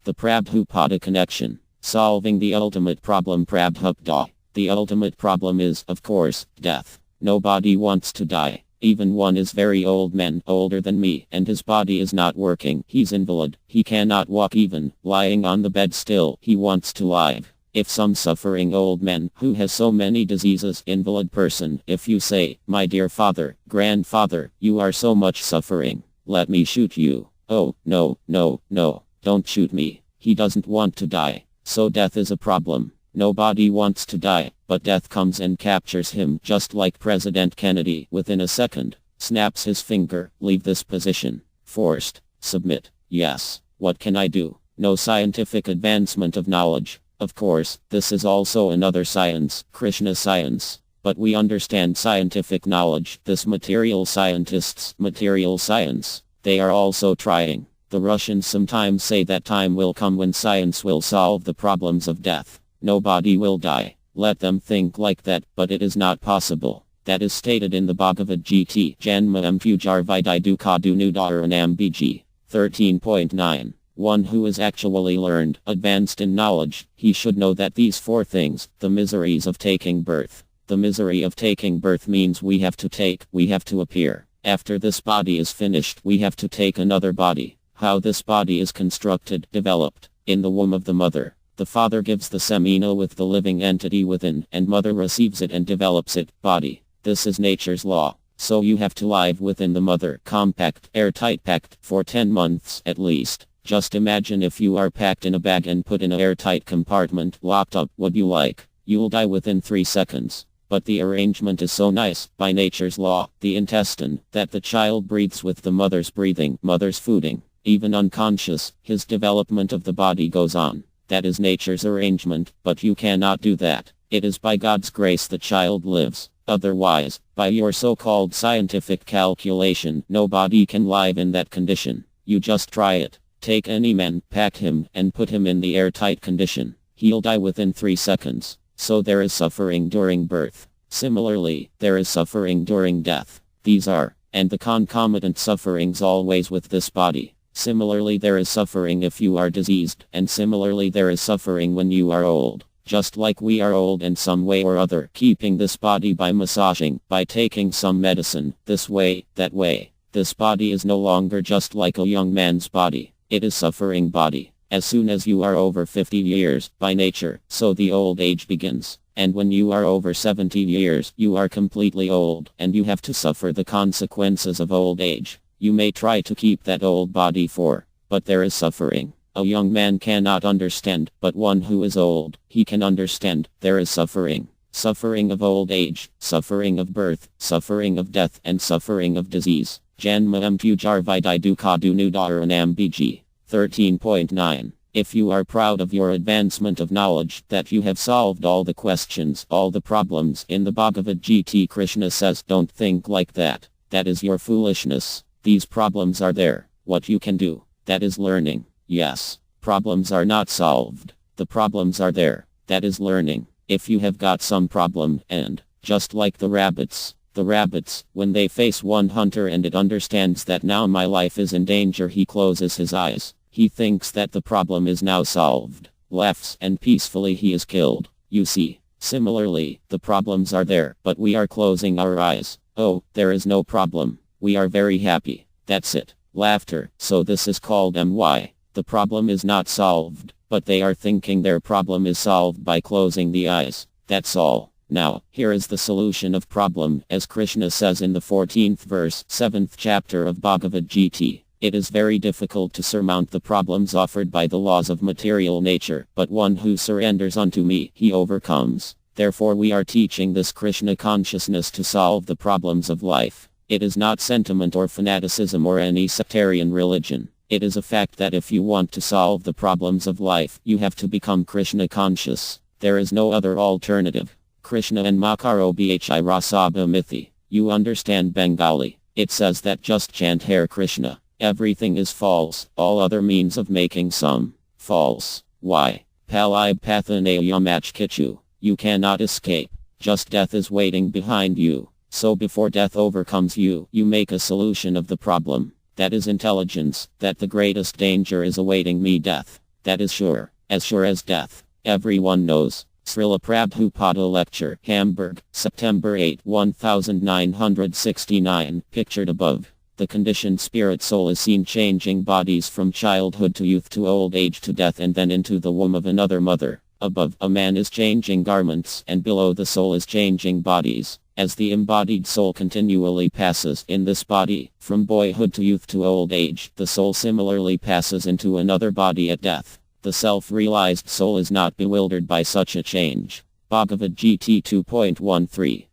The Prabhupada connection. Solving the ultimate problem. Prabhupada. The ultimate problem is, of course, death. Nobody wants to die. Even one is very old man, older than me, and his body is not working. He's invalid. He cannot walk even, lying on the bed still. He wants to live. If some suffering old man, who has so many diseases, invalid person, if you say, my dear father, grandfather, you are so much suffering, let me shoot you. Oh, no, no, no, don't shoot me. He doesn't want to die. So death is a problem. Nobody wants to die, but death comes and captures him, just like President Kennedy. Within a second, snaps his finger, leave this position. Forced, submit, yes. What can I do? No scientific advancement of knowledge. Of course, this is also another science, Krishna science. But we understand scientific knowledge. This material scientists, material science, they are also trying. The Russians sometimes say that time will come when science will solve the problems of death. Nobody will die. Let them think like that, but it is not possible. That is stated in the Bhagavad Gita. Janma Pujar Vidai Dukha Dunudaranam BG 13.9. One who is actually learned, advanced in knowledge, he should know that these four things, the miseries of taking birth. The misery of taking birth means we have to appear. After this body is finished, we have to take another body. How this body is constructed, developed, in the womb of the mother. The father gives the semina with the living entity within, and mother receives it and develops it, body. This is nature's law. So you have to live within the mother, compact, airtight packed, for 10 months at least. Just imagine if you are packed in a bag and put in an airtight compartment, locked up, would you like? You'll die within 3 seconds. But the arrangement is so nice, by nature's law, the intestine, that the child breathes with the mother's breathing, mother's fooding. Even unconscious, his development of the body goes on. That is nature's arrangement, but you cannot do that. It is by God's grace the child lives. Otherwise, by your so-called scientific calculation, nobody can live in that condition. You just try it. Take any man, pack him, and put him in the airtight condition. He'll die within 3 seconds. So there is suffering during birth. Similarly, there is suffering during death. These are, and the concomitant sufferings always with this body. Similarly, there is suffering if you are diseased, and similarly there is suffering when you are old. Just like we are old in some way or other, keeping this body by massaging, by taking some medicine, this way, that way. This body is no longer just like a young man's body. It is suffering body. As soon as you are over 50 years, by nature, so the old age begins. And when you are over 70 years, you are completely old, and you have to suffer the consequences of old age. You may try to keep that old body but there is suffering. A young man cannot understand, but one who is old, he can understand. There is suffering. Suffering of old age, suffering of birth, suffering of death, and suffering of disease. Janma Pujar Vidai Dukha Dunudaranam BG 13.9. If you are proud of your advancement of knowledge, that you have solved all the questions, all the problems in the Bhagavad Gita, Krishna says, don't think like that. That is your foolishness. These problems are there. What you can do, that is learning. Yes, problems are not solved. The problems are there. That is learning. If you have got some problem, and, just like the rabbits, when they face one hunter and it understands that now my life is in danger, he closes his eyes. He thinks that the problem is now solved, laughs, and peacefully he is killed. You see, similarly, the problems are there, but we are closing our eyes. Oh, there is no problem. We are very happy. That's it. Laughter. So this is called MY. The problem is not solved, but they are thinking their problem is solved by closing the eyes. That's all. Now, here is the solution of problem, as Krishna says in the 14th verse, 7th chapter of Bhagavad Gita. It is very difficult to surmount the problems offered by the laws of material nature, but one who surrenders unto me, he overcomes. Therefore we are teaching this Krishna consciousness to solve the problems of life. It is not sentiment or fanaticism or any sectarian religion. It is a fact that if you want to solve the problems of life, you have to become Krishna conscious. There is no other alternative. Krishna and Makaro Bhi Rasabha Mithi. You understand Bengali. It says that just chant Hare Krishna. Everything is false. All other means of making some false. Why? Palai Pathanaya Yamach Kichu. You cannot escape. Just death is waiting behind you. So before death overcomes you, you make a solution of the problem. That is intelligence, that the greatest danger is awaiting me, death. That is sure as death. Everyone knows. Srila Prabhupada Lecture, Hamburg, September 8, 1969, pictured above. The conditioned spirit soul is seen changing bodies from childhood to youth to old age to death and then into the womb of another mother. Above, a man is changing garments, and below the soul is changing bodies. As the embodied soul continually passes in this body, from boyhood to youth to old age, the soul similarly passes into another body at death. The self-realized soul is not bewildered by such a change. Bhagavad Gita 2.13